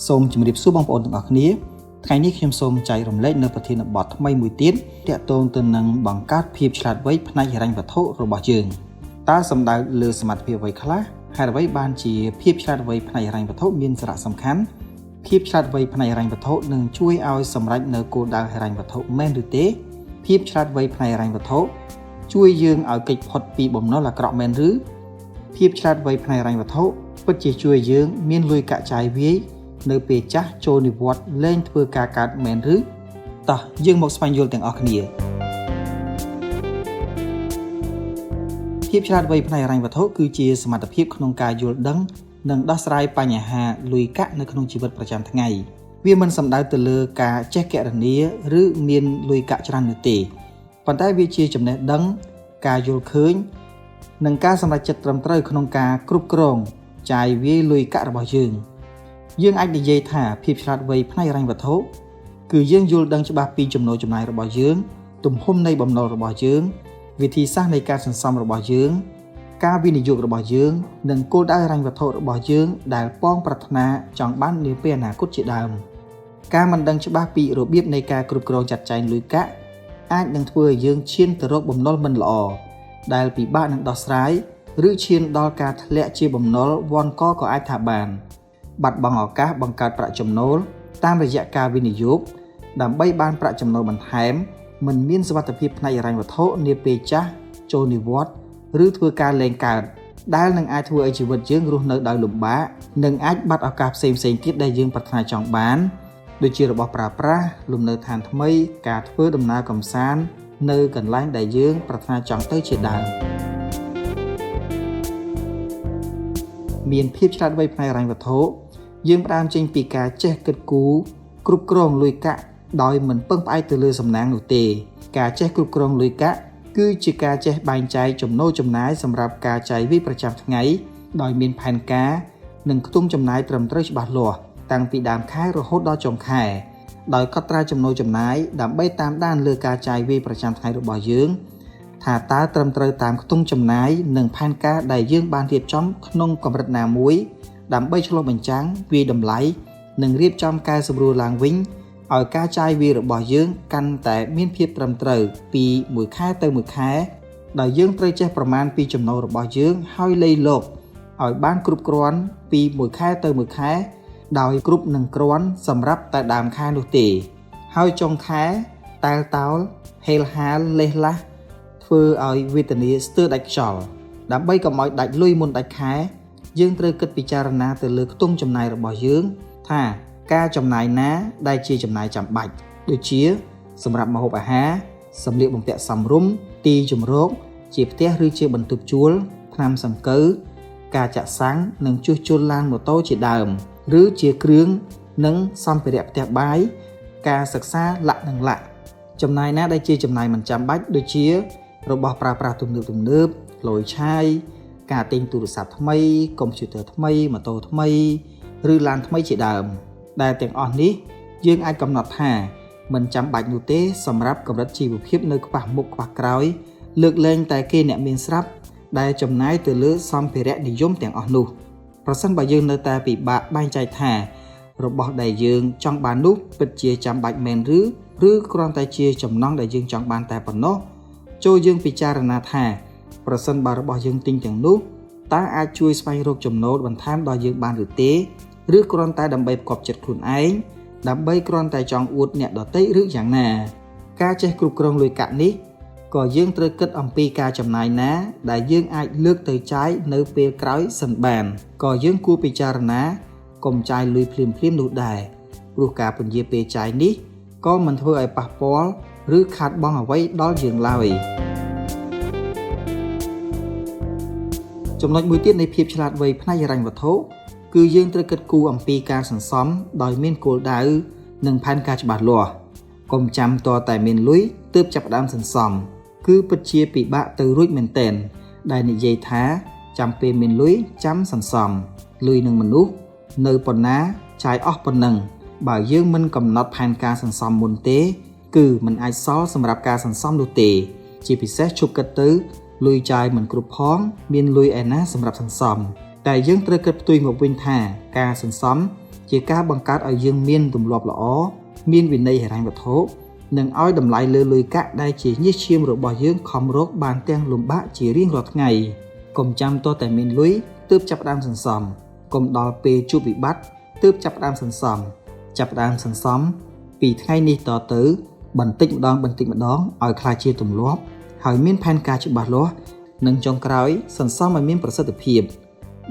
សូមជម្រាបសួរបងប្អូនទាំងអស់គ្នាថ្ងៃនេះខ្ញុំសូមចែករំលែកនៅប្រធានបទថ្មីមួយទៀតទាក់ទងទៅនឹងបង្កើតភាពឆ្លាតវៃផ្នែកហិរញ្ញវត្ថុរបស់យើងតើសំដៅលើសមត្ថភាពអ្វីខ្លះហេតុអ្វីបានជាភាពឆ្លាតវៃផ្នែកហិរញ្ញវត្ថុមានសារៈសំខាន់ភាពឆ្លាតវៃផ្នែកហិរញ្ញវត្ថុនឹងជួយឲ្យសម្រេចនៅគោលដៅហិរញ្ញវត្ថុមែនឬទេភាពឆ្លាតវៃផ្នែកហិរញ្ញវត្ថុជួយយើងឲ្យគេចផុតពីបំណុលអាក្រក់មែនឬភាពឆ្លាតវៃផ្នែកហិរញ្ញវត្ថុពិតជាជួយយើងមានលុយកាក់ចាយវាយនៅពេលចាស់ចូលនិវត្តន៍លែងធ្វើការកើតមែនឬតោះយើងមកស្វែងយល់ទាំងអស់គ្នាភាពឆ្លាតវៃផ្នែកហិរញ្ញវត្ថុគឺជាសមត្ថភាពក្នុងការយល់ដឹងនិងដោះស្រាយបញ្ហាលុយកាក់នៅក្នុងជីវិតប្រចាំថ្ងៃវាមិនសំដៅទៅលើការចេះគណនាឬមានលុយកាក់ច្រើននោះទេប៉ុន្តែវាជាចំណេះដឹងការយល់ឃើញនិងការសម្រេចចិត្តត្រឹមត្រូវក្នុងការគ្រប់គ្រងចាយវាយលុយកាក់របស់យើងអាចនិយាយថាភាពឆ្លាតវៃផ្នែកហិរញ្ញវត្ថុគឺយើងយល់ដឹងច្បាស់ពីចំណូលចំណាយរបស់យើងទំហំនៃបំណុលរបស់យើងវិធីសាស្ត្រនៃការសន្សំរបស់យើងការវិនិយោគរបស់យើងនិងគោលដៅហិរញ្ញវត្ថុរបស់យើងដែលប៉ងប្រាថ្នាចង់បាននាពេលអនាគតជាដើមការមិនដឹងច្បាស់ពីរបៀបនៃការគ្រប់គ្រងចាត់ចែងលុយកាក់អាចនឹងធ្វើឲ្យយើងឈានទៅរកបំណុលមិនល្អដែលពិបាកនឹងដោះស្រាយឬឈានដល់ការធ្លាក់ជាបំណុលវ័នកក៏អាចថាបានបាត់បង់ឱកាសបង្កើតប្រាក់ចំណូលតាមរយៈការវិនិយោគដើម្បីបានប្រាក់ចំណូលបន្ថែមមិនមានសុវត្ថិភាពផ្នែកហិរញ្ញវត្ថុនាពេលចាស់ចូលនិវត្តន៍ឬធ្វើការលែងកើតដែលនឹងអាចធ្វើឲ្យជីវិតយើងរស់នៅដោយលំបាកនិងអាចបាត់ឱកាសផ្សេងៗទៀតដែលយើងប្រាថ្នាចង់បានដូចជារបស់ប្រើប្រាស់លំនៅឋានថ្មីការធ្វើដំណើរកម្សាន្តនៅកន្លែងដែលយើងប្រាថ្នាចង់ទៅជាដើមមានភាពឆ្លាតវៃផ្នែកហិរញ្ញវត្ថុយើងផ្ដើមចេញពីការចេះគិតគូរគ្រប់គ្រងលុយកាក់ដោយមិនពឹងផ្អែកទៅលើសំណាងនោះទេការចេះគ្រប់គ្រងលុយកាក់គឺជាការចេះបែងចែកចំណូលចំណាយសម្រាប់ការចាយវាយប្រចាំថ្ងៃដោយមានផែនការនិងខ្ទង់ចំណាយត្រឹមត្រូវច្បាស់លាស់តាំងពីដើមខែរហូតដល់ចុងខែដោយកត់ត្រាចំណូលចំណាយដើម្បីតាមដានលើការចាយវាយប្រចាំថ្ងៃរបស់យើងថាតើត្រឹមត្រូវតាមខ្ទង់ចំណាយនិងផែនការដែលយើងបានរៀបចំក្នុងកម្រិតណាមួយដើម្បីឆ្លុះបញ្ចាំងវាយតម្លៃនិងរៀបចំកែសម្រួលឡើងវិញឲ្យការចាយវាយរបស់យើងកាន់តែមានភាពត្រឹមត្រូវពីមួយខែទៅមួយខែដោយយើងត្រូវចេះប្រមាណពីចំណូលរបស់យើងហើយលៃលកឲ្យបានគ្រប់គ្រាន់ពីមួយខែទៅមួយខែដោយគ្រប់នឹងគ្រាន់សម្រាប់តែដើមខែនោះទេហើយចុងខែតែលតោលហេលហាលលេះឡាស់ធ្វើឲ្យវេទនាស្ទើរដាច់ខ្យល់ដើម្បីកុំឲ្យដាច់លុយមុនដាច់ខែយើងត្រូវគិតពិចារណាទៅលើខ្ទង់ចំណាយរបស់យើងថាការចំណាយណាដែលជាចំណាយចាំបាច់ដូចជាសម្រាប់ម្ហូបអាហារសម្លៀកបំពាក់សមរម្យទីជម្រកជាផ្ទះឬជាបន្ទប់ជួលថ្នាំសង្កូវការចាក់សាំងនិងជួសជុលឡានម៉ូតូជាដើមឬជាគ្រឿងនិងសម្ភារៈផ្ទះបាយការសិក្សាលាក់និងលាក់ចំណាយណាដែលជាចំណាយមិនចាំបាច់ដូចជារបស់ប្រើប្រាស់ទំនើបលុយឆាយការទិញទូរស័ព្ទថ្មីកុំព្យូទ័រថ្មីម៉ូតូថ្មីឬឡានថ្មីជាដើមដែលទាំងអស់នេះយើងអាចកំណត់ថាមិនចាំបាច់នោះទេសម្រាប់កម្រិតជីវភាពនៅខ្វះមុខខ្វះក្រោយលើកលែងតែគេអ្នកមានស្រាប់ដែលចំណាយទៅលើសម្ភារៈនិយមទាំងអស់នោះប្រសិនបើយើងនៅតែពិបាកបែងចែកថារបស់ដែលយើងចង់បាននោះពិតជាចាំបាច់មែនឬគ្រាន់តែជាចំណង់ដែលយើងចង់បានតែប៉ុណ្ណោះចូលយើងពិចារណាថាប្រសិនបើរបស់យើងទិញទាំងនោះតើអាចជួយស្វែងរកចំណូលបន្ថែមដល់យើងបានឬទេឬគ្រាន់តែដើម្បីផ្គប់ចិត្តខ្លួនឯងដើម្បីគ្រាន់តែចង់អួតអ្នកដទៃឬយ៉ាងណាការចេះគ្រប់គ្រងលុយកាក់នេះក៏យើងត្រូវគិតអំពីការចំណាយណាដែលយើងអាចលើកទៅចាយនៅពេលក្រោយសិនបានក៏យើងគួរពិចារណាកុំចាយលុយភ្លាមនោះដែរព្រោះការពន្យាពេលចាយនេះក៏មិនធ្វើឲ្យប៉ះពាល់ឬខាតបង់អ្វីដល់យើងឡើយចំណុចមួយទៀតនៃភាពឆ្លាតវៃផ្នែកហិរញ្ញវត្ថុគឺយើងត្រូវគិតគូរអំពីការសន្សំដោយមានគោលដៅនិងផែនការច្បាស់លាស់កុំចាំតតែមានលុយទើបចាប់ផ្ដើមសន្សំគឺពិតជាពិបាកទៅរួចមែនទែនដែលនិយាយថាចាំពេលមានលុយចាំសន្សំលុយនឹងមនុស្សនៅប៉ុណ្ណាចាយអស់ប៉ុណ្ណឹងបើយើងមិនកំណត់ផែនការសន្សំមុនទេគឺมันអាចសល់សម្រាប់ការសន្សំនោះទេជាពិសេសឈប់គិតទៅលុយចាយមិនគ្រប់ផងមានលុយឯណាសម្រាប់សន្សំតែយើងត្រូវគិតផ្ទុយមកវិញថាការសន្សំ ជាការបង្កើតឲ្យយើងមានទម្លាប់ល្អមានវិន័យហិរញ្ញវត្ថុនិងឲ្យតម្លៃលើលុយកាក់ដែលជាញើសឈាមរបស់យើងខំរកបានទាំងលំបាកជារៀងរាល់ថ្ងៃកុំចាំទាល់តែមានលុយទើបចាប់ផ្ដើមសន្សំកុំដល់ពេលជួបវិបត្តិទើបចាប់ផ្ដើមសន្សំពីថ្ងៃនេះតទៅបន្តិចម្ដងឲ្យក្លាយជាទម្លាប់ហើយមានផែនការច្បាស់លាស់និងចុងក្រោយសន្សំឲ្យមានប្រសិទ្ធភាព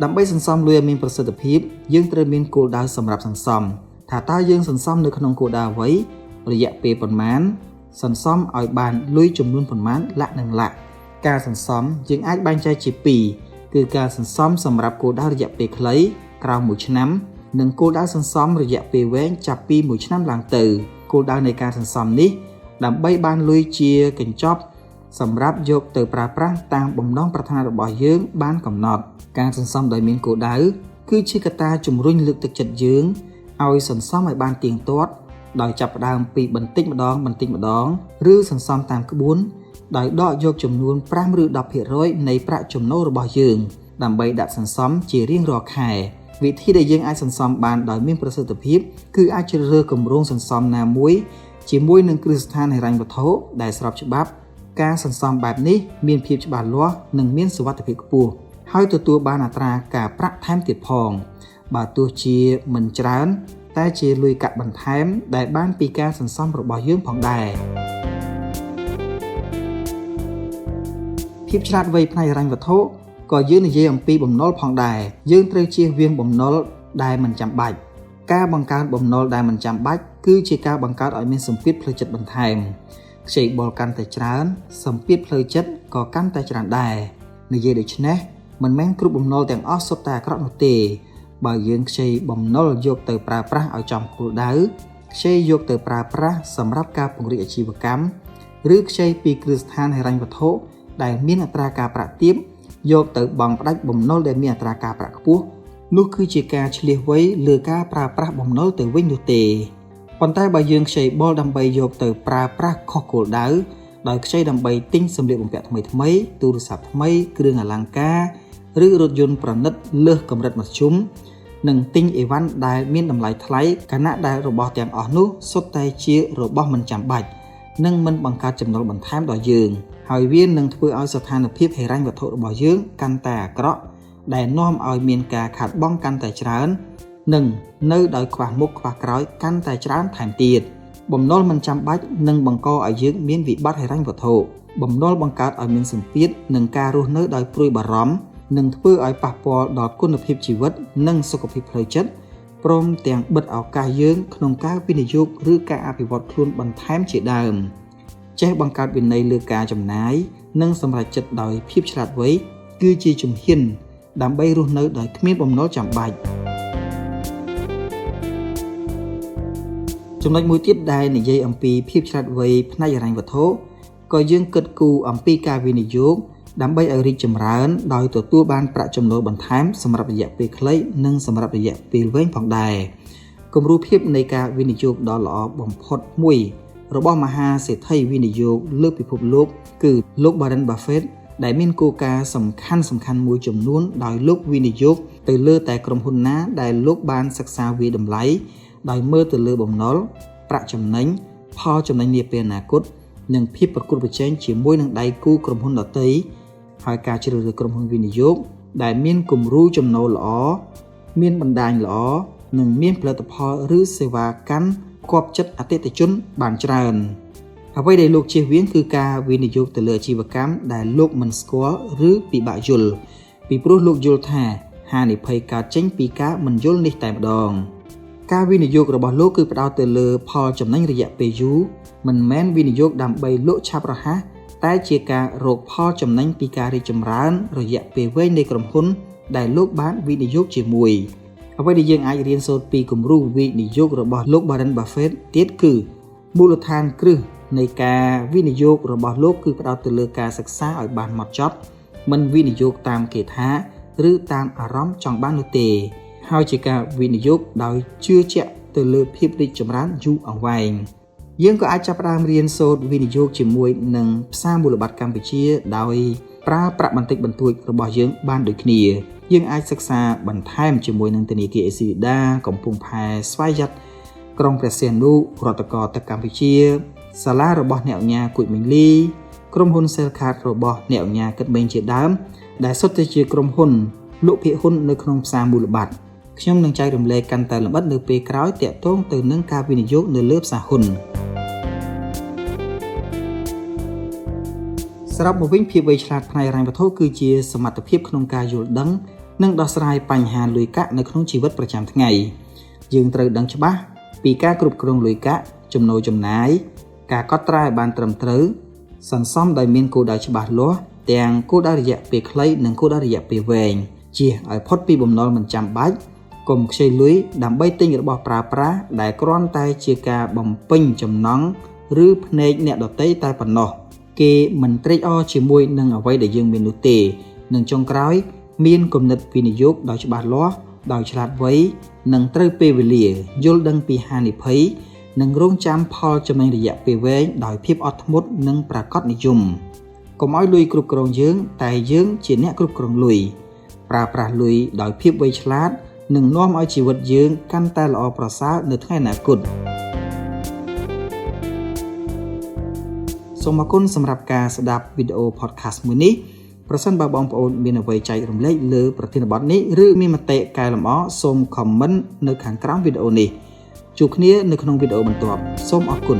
ដើម្បីសន្សំលុយឲ្យមានប្រសិទ្ធភាពយើងត្រូវមានគោលដៅសម្រាប់សន្សំថាតើយើងសន្សំនៅក្នុងគោលដៅអ្វីរយៈពេលប៉ុន្មានសន្សំឲ្យបានលុយចំនួនប៉ុន្មានលក្ខណៈការសន្សំយើងអាចបែងចែកជា2គឺការសន្សំសម្រាប់គោលដៅរយៈពេលខ្លីក្រោម1ឆ្នាំនិងគោលដៅសន្សំរយៈពេលវែងចាប់ពី1ឆ្នាំឡើងទៅគោលដៅនៃការសន្សំនេះដើម្បីបានលុយជាកញ្ចប់សម្រាប់យកទៅប្រើប្រាស់តាមបំណងប្រាថ្នារបស់យើងបានកំណត់ការសន្សំដោយមានគោលដៅគឺជាកត្តាជំរុញលើកទឹកចិត្តយើងឲ្យសន្សំឲ្យបានទៀងទាត់ដោយចាប់ផ្ដើមពីបន្តិចម្ដងឬសន្សំតាមក្បួនដោយដកយកចំនួន5ឬ 10% នៃប្រាក់ចំណូលរបស់យើងដើម្បីដាក់សន្សំជារៀងរាល់ខែវិធីដែលយើងអាចសន្សំបានដោយមានប្រសិទ្ធភាពគឺអាចជ្រើសរើសគម្រោងសន្សំណាមួយជាមួយនឹងគ្រឹះស្ថានហិរញ្ញវត្ថុដែលស្របច្បាប់ការសន្សំបែបនេះមានភាពច្បាស់លាស់និងមានសុវត្ថិភាពខ្ពស់ហើយទទួលបានអត្រាការប្រាក់ថែមទៀតផងបើទោះជាមិនច្រើនតែជាលុយកាក់បន្ថែមដែលបានពីការសន្សំរបស់យើងផងដែរភាពឆ្លាតវៃផ្នែកហិរញ្ញវត្ថុក៏យើងនិយាយអំពីបំណុលផងដែរយើងត្រូវជៀសវាងបំណុលដែលមិនចាំបាច់ការបង្កើនបំណុលដែលមិនចាំបាច់គឺជាការបង្កើតឲ្យមានសម្ពាធផ្លូវចិត្តបន្ថែមខ្ចីបុលកាន់តែច្រើនសម្ពាធផ្លូវចិត្តក៏កាន់តែច្រើនដែរនិយាយដូច្នេះមិនមែនគ្រប់បំណុលទាំងអស់សុទ្ធតែអាក្រក់នោះទេបើយើងខ្ចីបំណុលយកទៅប្រើប្រាស់ឲ្យចំគោលដៅខ្ចីយកទៅប្រើប្រាស់សម្រាប់ការពង្រីកអាជីវកម្មឬខ្ចីពីគ្រឹះស្ថានហិរញ្ញវត្ថុដែលមានអត្រាការប្រាក់ទាបយកទៅបង់ផ្ដាច់បំណុលដែលមានអត្រាការប្រាក់ខ្ពស់នោះគឺជាការឆ្លៀសវៃលើការប្រើប្រាស់បំណុលទៅវិញនោះទេប៉ុន្តែបើយើងខ្ចីបុលដើម្បីយកទៅប្រើប្រាស់ខុសគោលដៅដោយខ្ចីដើម្បីទិញសម្លៀកបំពាក់ថ្មីទូរស័ព្ទថ្មីគ្រឿងអលង្ការឬរថយន្តប្រណិតលើសកម្រិតមធ្យមនិងទិញអីវ៉ាន់ដែលមានតម្លៃថ្លៃខណៈដែលរបស់ទាំងអស់នោះសុទ្ធតែជារបស់មិនចាំបាច់និងមិនបង្កើតចំណូលបន្ថែមដល់យើងហើយវានឹងធ្វើឲ្យស្ថានភាពហិរញ្ញវត្ថុរបស់យើងកាន់តែអាក្រក់ដែលនាំឲ្យមានការខាតបង់កាន់តែច្រើននិងនៅដោយខ្វះមុខខ្វះក្រោយកាន់តែច្រើនថែមទៀតបំណុលមិនចាំបាច់នឹងបង្កឲ្យយើងមានវិបត្តិហិរញ្ញវត្ថុបំណុលបង្កើតឲ្យមានសម្ពាធនិងការរស់នៅដោយព្រួយបារម្ភនឹងធ្វើឲ្យប៉ះពាល់ដល់គុណភាពជីវិតនិងសុខភាពផ្លូវចិត្តព្រមទាំងបិទឱកាសយើងក្នុងការវិនិយោគឬការអភិវឌ្ឍខ្លួនបន្ថែមជាដើមចេះបង្កើតវិន័យលើការចំណាយនិងសម្រេចចិត្តដោយភាពឆ្លាតវៃគឺជាជំហានដើម្បីរស់នៅដោយគ្មានបំណុលចាំបាច់ចំណុចមួយទៀតដែលនិយាយអំពីភាពឆ្លាតវៃផ្នែកហិរញ្ញវត្ថុក៏យើងគិតគូរអំពីការវិនិយោគដើម្បីឲ្យរីកចម្រើនដោយទទួលបានប្រាក់ចំណូលបន្ថែមសម្រាប់រយៈពេលខ្លីនិងសម្រាប់រយៈពេលវែងផងដែរគំរូភាពនៃការវិនិយោគដ៏ល្អបំផុតមួយរបស់មហាសេដ្ឋីវិនិយោគលើពិភពលោកគឺលោក Warren Buffett ដែលមានគោលការណ៍សំខាន់មួយចំនួនដោយលោកវិនិយោគទៅលើតែក្រុមហ៊ុនណាដែលលោកបានសិក្សាវាយតម្លៃដោយមើលទៅលើបំណុលប្រាក់ចំណេញផលចំណេញនាពេលអនាគតនិងភាពប្រកួតប្រជែងជាមួយនឹងដៃគូក្រុមហ៊ុនដទៃហើយការជ្រើសរើសក្រុមហ៊ុនវិនិយោគដែលមានគំរូចំណូលល្អមានបណ្ដាញល្អនិងមានផលិតផលឬសេវាកម្មគប់ចិត្តអតិថិជនបានច្រើនអ្វីដែលលោកជៀសវាងគឺការវិនិយោគទៅលើអាជីវកម្មដែលលោកមិនស្គាល់ឬពិបាកយល់ពីព្រោះលោកយល់ថាហានិភ័យកើតចេញពីការមិនយល់នេះតែម្ដងការវិនិយោគរបស់លោកគឺផ្ដោតទៅលើផលចំណេញរយៈពេលយូរមិនមែនវិនិយោគដើម្បីលក់ឆាប់រហ័សតែជាការរកផលចំណេញពីការរីកចម្រើនរយៈពេលវែងនៃក្រុមហ៊ុនដែលលោកបានវិនិយោគជាមួយអ្វីដែលយើងអាចរៀនសូត្រពីគំរូវិនិយោគរបស់លោក Warren Buffett ទៀតគឺមូលដ្ឋានគ្រឹះនៃការវិនិយោគរបស់លោកគឺផ្ដោតទៅលើការសិក្សាឲ្យបានហ្មត់ចត់មិនវិនិយោគតាមគេថាឬតាមអារម្មណ៍ចង់បាននោះទេហើយជាការវិនិយោគដោយជឿជាក់ទៅលើភាពរីកចម្រើនយូរអង្វែងយើងក៏អាចចាប់ផ្ដើមរៀនសូត្រវិនិយោគជាមួយនឹងផ្សារមូលបត្រកម្ពុជាដោយ ប្រើប្រាក់បន្តិចបន្តួចរបស់យើងបានដូចគ្នាយើងអាចសិក្សាបន្ថែមជាមួយនឹងធនាគារ Exida កំពង់ផែស្វយ័តក្រុងព្រះសីហនុរដ្ឋកោទឹកកម្ពុជាសាលារបស់អ្នកញ្ញាគួចមីងលីក្រុមហ៊ុន Cellcard របស់អ្នកញ្ញាគិតបេងជាដើមដែលសុទ្ធតែជាក្រុមហ៊ុនលក់ភាគហ៊ុននៅក្នុងផ្សារមូលបត្រខ្ញុំនឹងចែករំលែកកាន់តែលម្អិតនៅពេលក្រោយទាក់ទងទៅនឹងការវិនិយោគនៅលើផ្សារហ៊ុនសរុបមកវិញភាពវៃឆ្លាតផ្នែកហិរញ្ញវត្ថុគឺជាសមត្ថភាពក្នុងការយល់ដឹងនិងដោះស្រាយបញ្ហាលុយកាក់នៅក្នុងជីវិតប្រចាំថ្ងៃយើងត្រូវដឹងច្បាស់ពីការគ្រប់គ្រងលុយកាក់ចំណូលចំណាយការកត់ត្រាឲ្យបានត្រឹមត្រូវសន្សំដោយមានគោលដៅច្បាស់លាស់ទាំងគោលដៅរយៈពេលខ្លីនិងគោលដៅរយៈពេលវែងជៀសឲ្យផុតពីបំណុលមិនចាំបាច់កុំខ្ចីលុយដើម្បីទិញរបស់ប្រើប្រាស់ដែលគ្រាន់តែជាការបំពេញចំណង់ឬភ្នែកអ្នកដទៃតែប៉ុណ្ណោះគេមិនត្រេកអរជាមួយនឹងអ្វីដែលយើងមាននោះទេនិងចុងក្រោយមានគំនិតវិនិយោគដោយច្បាស់លាស់ដោយឆ្លាតវៃនិងត្រូវពេលវេលាយល់ដឹងពីហានិភ័យនិងរងចាំផលចំណេញរយៈពេលវែងដោយភាពអត់ធ្មត់និងប្រាកដនិយមកុំឲ្យលុយគ្រប់គ្រងយើងតែយើងជាអ្នកគ្រប់គ្រងលុយប្រើប្រាស់លុយដោយភាពវៃឆ្លាតនឹងនាំឲ្យជីវិតយើងកាន់តែល្អប្រសើរនៅថ្ងៃអនាគតសូមអរគុណសម្រាប់ការស្ដាប់វីដេអូ podcast មួយនេះប្រសិនបើបងប្អូនមានអ្វីចែករំលែកលើប្រធានបទនេះឬមានមតិកែលម្អសូម comment នៅខាងក្រោមវីដេអូនេះជួបគ្នានៅក្នុងវីដេអូបន្ទាប់សូមអរគុណ